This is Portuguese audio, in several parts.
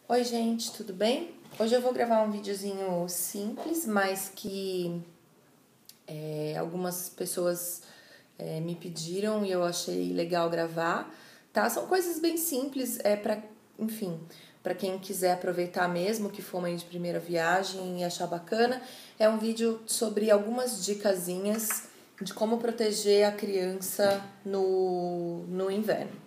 Oi gente, tudo bem? Hoje eu vou gravar um videozinho simples, mas que algumas pessoas me pediram e eu achei legal gravar, tá? São coisas bem simples, para quem quiser aproveitar mesmo, que for mãe de primeira viagem e achar bacana. É um vídeo sobre algumas dicasinhas de como proteger a criança no inverno.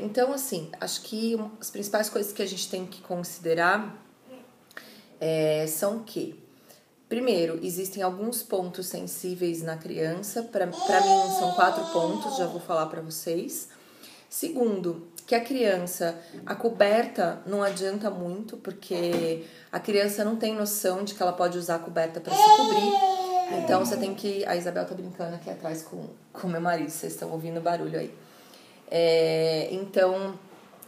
Então, assim, acho que as principais coisas que a gente tem que considerar são que, primeiro, existem alguns pontos sensíveis na criança. Para mim, são 4 pontos, já vou falar para vocês. Segundo, que a coberta não adianta muito, porque a criança não tem noção de que ela pode usar a coberta para se cobrir. Então, você tem que... A Isabel tá brincando aqui atrás com meu marido, vocês estão ouvindo barulho aí. Então,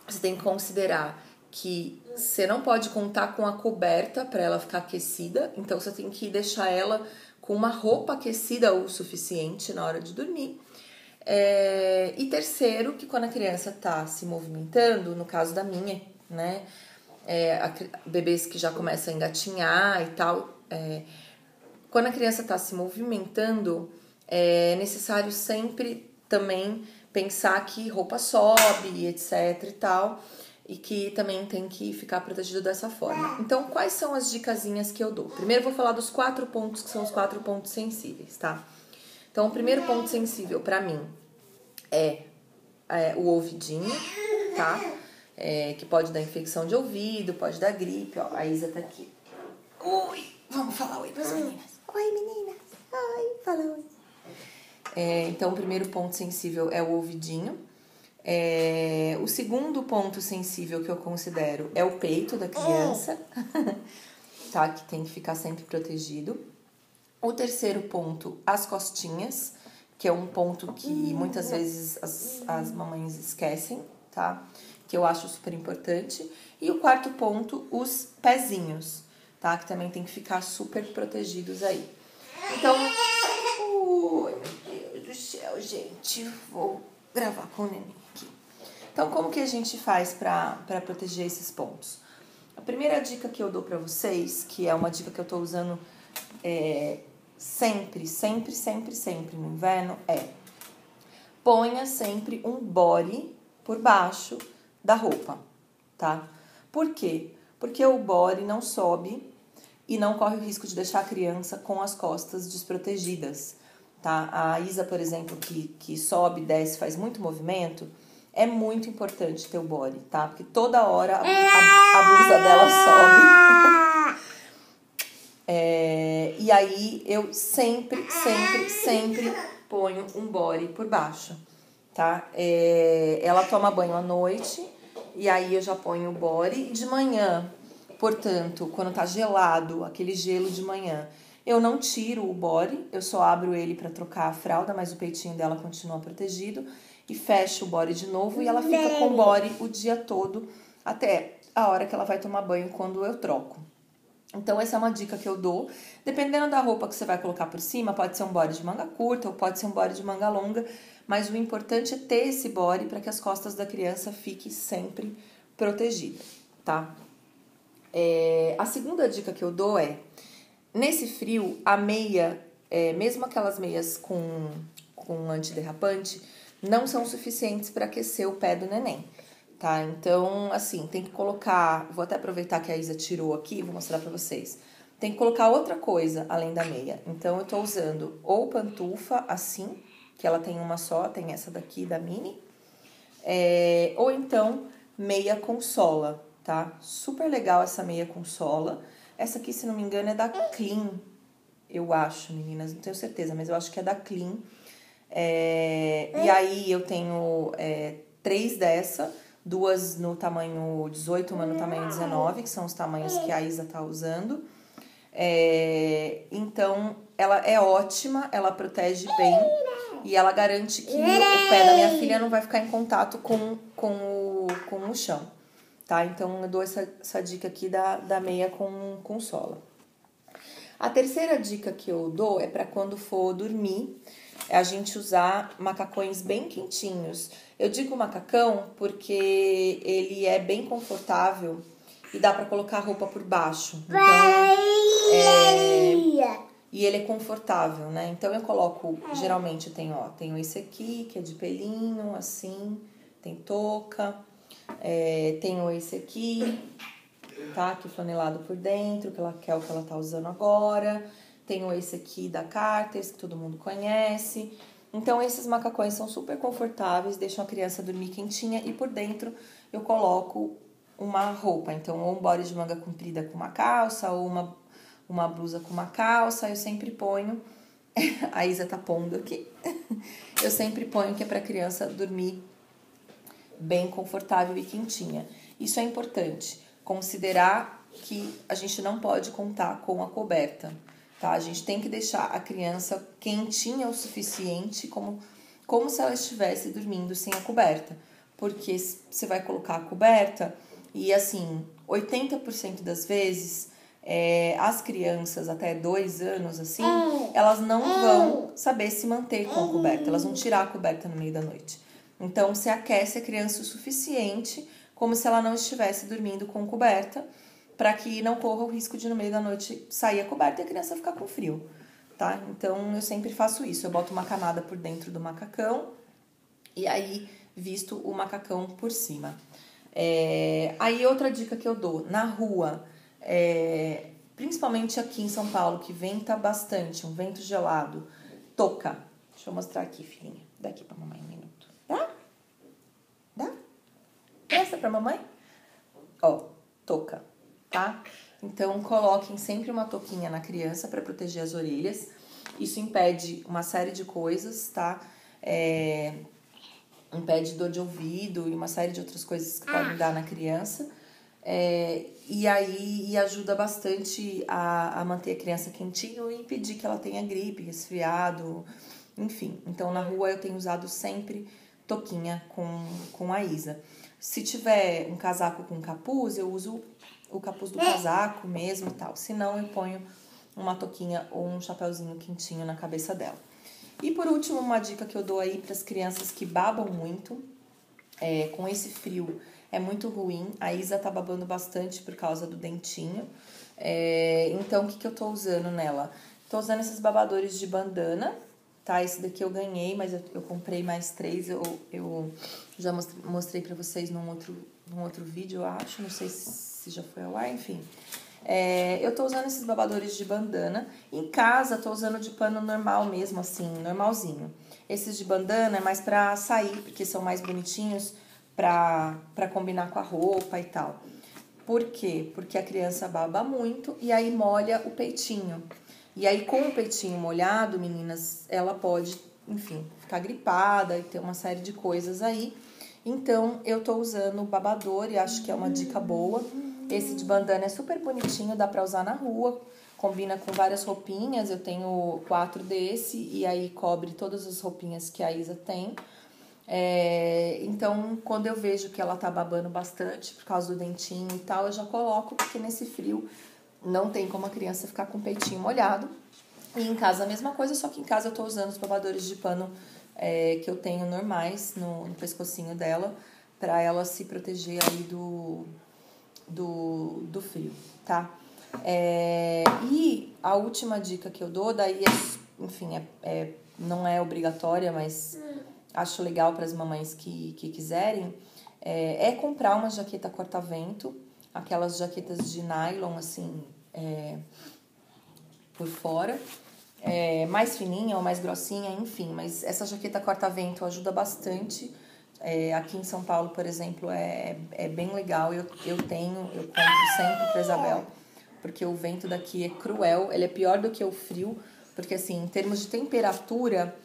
você tem que considerar que você não pode contar com a coberta para ela ficar aquecida, então você tem que deixar ela com uma roupa aquecida o suficiente na hora de dormir. E terceiro, que quando a criança tá se movimentando, no caso da minha, né, bebês que já começam a engatinhar e tal, quando a criança tá se movimentando, é necessário sempre também pensar que roupa sobe, etc e tal, e que também tem que ficar protegido dessa forma. Então, quais são as dicasinhas que eu dou? Primeiro, eu vou falar dos 4 pontos, que são os 4 pontos sensíveis, tá? Então, o primeiro ponto sensível pra mim é o ouvidinho, tá? Que pode dar infecção de ouvido, pode dar gripe, ó. A Isa tá aqui. Oi! Vamos falar oi pras meninas. Oi, meninas! Oi! Fala oi! Então, o primeiro ponto sensível é o ouvidinho. O segundo ponto sensível que eu considero é o peito da criança, tá? Que tem que ficar sempre protegido. O terceiro ponto, as costinhas, que é um ponto que muitas vezes as mamães esquecem, tá? Que eu acho super importante. E o quarto ponto, os pezinhos, tá? Que também tem que ficar super protegidos aí. Então, oi, meu Deus do céu, gente, vou gravar com o neném aqui. Então, como que a gente faz pra proteger esses pontos? A primeira dica que eu dou pra vocês, que é uma dica que eu tô usando sempre no inverno, ponha sempre um body por baixo da roupa, tá? Por quê? Porque o body não sobe e não corre o risco de deixar a criança com as costas desprotegidas, tá? A Isa, por exemplo, que sobe, desce, faz muito movimento, é muito importante ter o body, tá? Porque toda hora a blusa dela sobe. E aí eu sempre ponho um body por baixo, tá? Ela toma banho à noite e aí eu já ponho o body. De manhã, portanto, quando tá gelado, aquele gelo de manhã, eu não tiro o body, eu só abro ele pra trocar a fralda, mas o peitinho dela continua protegido, e fecho o body de novo e ela fica com o body o dia todo até a hora que ela vai tomar banho, quando eu troco. Então, essa é uma dica que eu dou. Dependendo da roupa que você vai colocar por cima, pode ser um body de manga curta ou pode ser um body de manga longa, mas o importante é ter esse body para que as costas da criança fiquem sempre protegidas, tá? A segunda dica que eu dou nesse frio, a meia, mesmo aquelas meias com antiderrapante, não são suficientes para aquecer o pé do neném. Tá, então, assim, tem que colocar... Vou até aproveitar que a Isa tirou aqui, vou mostrar pra vocês. Tem que colocar outra coisa além da meia. Então, eu tô usando ou pantufa, assim, que ela tem uma só, tem essa daqui da Mini. Ou então, meia com sola, tá? Super legal essa meia com sola. Essa aqui, se não me engano, é da Clean, eu acho, meninas. Não tenho certeza, mas eu acho que é da Clean. E aí, eu tenho 3 dessa. 2 no tamanho 18, uma no tamanho 19, que são os tamanhos que a Isa tá usando. Então, ela é ótima, ela protege bem e ela garante que o pé da minha filha não vai ficar em contato com o chão, tá? Então, eu dou essa dica aqui da meia com sola. A terceira dica que eu dou é para quando for dormir, é a gente usar macacões bem quentinhos. Eu digo macacão porque ele é bem confortável e dá pra colocar roupa por baixo. Então, e ele é confortável, né? Então eu coloco, geralmente tenho esse aqui, que é de pelinho, assim, tem touca. Tenho esse aqui, tá? Que flanelado por dentro, que é o que ela tá usando agora. Tenho esse aqui da Carter's, que todo mundo conhece. Então, esses macacões são super confortáveis, deixam a criança dormir quentinha. E por dentro eu coloco uma roupa. Então, ou um body de manga comprida com uma calça, ou uma blusa com uma calça. Eu sempre ponho... A Isa tá pondo aqui. Eu sempre ponho que é pra criança dormir bem confortável e quentinha. Isso é importante. Considerar que a gente não pode contar com a coberta, tá? A gente tem que deixar a criança quentinha o suficiente, como se ela estivesse dormindo sem a coberta. Porque você vai colocar a coberta e, assim, 80% das vezes, as crianças até 2 anos, assim, elas não vão saber se manter com a coberta. Elas vão tirar a coberta no meio da noite. Então, você aquece a criança o suficiente, como se ela não estivesse dormindo com coberta, para que não corra o risco de no meio da noite sair a coberta e a criança ficar com frio, tá? Então, eu sempre faço isso. Eu boto uma camada por dentro do macacão e aí visto o macacão por cima. Aí, outra dica que eu dou, na rua, principalmente aqui em São Paulo, que venta bastante, um vento gelado, touca. Deixa eu mostrar aqui, filhinha. Daqui pra mamãe um minuto. Dá? Presta pra mamãe? Ó, touca, tá? Então, coloquem sempre uma touquinha na criança pra proteger as orelhas. Isso impede uma série de coisas, tá? Impede dor de ouvido e uma série de outras coisas que podem dar na criança. E ajuda bastante a manter a criança quentinha e impedir que ela tenha gripe, resfriado, enfim. Então, na rua eu tenho usado sempre touquinha com a Isa. Se tiver um casaco com capuz, eu uso o capuz do casaco mesmo e tal. Se não, eu ponho uma touquinha ou um chapeuzinho quentinho na cabeça dela. E por último, uma dica que eu dou aí para as crianças que babam muito, com esse frio, é muito ruim. A Isa tá babando bastante por causa do dentinho. Então, o que eu tô usando nela? Tô usando esses babadores de bandana, tá? Esse daqui eu ganhei, mas eu comprei mais 3. Eu já mostrei pra vocês num outro vídeo, eu acho. Não sei se já foi ao ar, enfim. Eu tô usando esses babadores de bandana. Em casa, tô usando de pano normal mesmo, assim, normalzinho. Esses de bandana é mais pra sair, porque são mais bonitinhos pra combinar com a roupa e tal. Por quê? Porque a criança baba muito e aí molha o peitinho. E aí, com o peitinho molhado, meninas, ela pode, enfim, ficar gripada e ter uma série de coisas aí. Então, eu tô usando o babador e acho que é uma dica boa. Esse de bandana é super bonitinho, dá pra usar na rua, combina com várias roupinhas. Eu tenho 4 desse e aí cobre todas as roupinhas que a Isa tem. Então, quando eu vejo que ela tá babando bastante por causa do dentinho e tal, eu já coloco, porque nesse frio não tem como a criança ficar com o peitinho molhado. E em casa a mesma coisa, só que em casa eu tô usando os babadores de pano que eu tenho normais no pescocinho dela, pra ela se proteger aí do frio, tá? E a última dica que eu dou, daí, enfim, não é obrigatória, mas acho legal para as mamães que quiserem, comprar uma jaqueta corta-vento, aquelas jaquetas de nylon, assim, por fora, mais fininha ou mais grossinha, enfim, mas essa jaqueta corta-vento ajuda bastante. Aqui em São Paulo, por exemplo, é bem legal, eu compro sempre pra Isabel, porque o vento daqui é cruel, ele é pior do que o frio, porque assim, em termos de temperatura,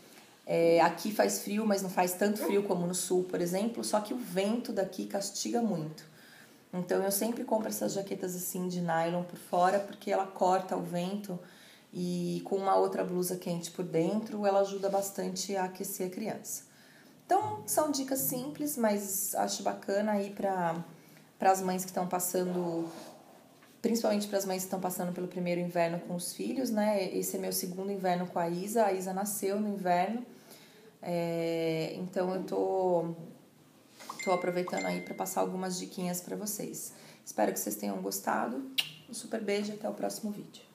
aqui faz frio, mas não faz tanto frio como no sul, por exemplo, só que o vento daqui castiga muito. Então, eu sempre compro essas jaquetas assim de nylon por fora, porque ela corta o vento e com uma outra blusa quente por dentro, ela ajuda bastante a aquecer a criança. Então, são dicas simples, mas acho bacana aí para as mães que estão passando, principalmente para as mães que estão passando pelo primeiro inverno com os filhos, né? Esse é meu segundo inverno com a Isa nasceu no inverno. Então eu tô aproveitando aí para passar algumas diquinhas para vocês. Espero que vocês tenham gostado. Um super beijo e até o próximo vídeo.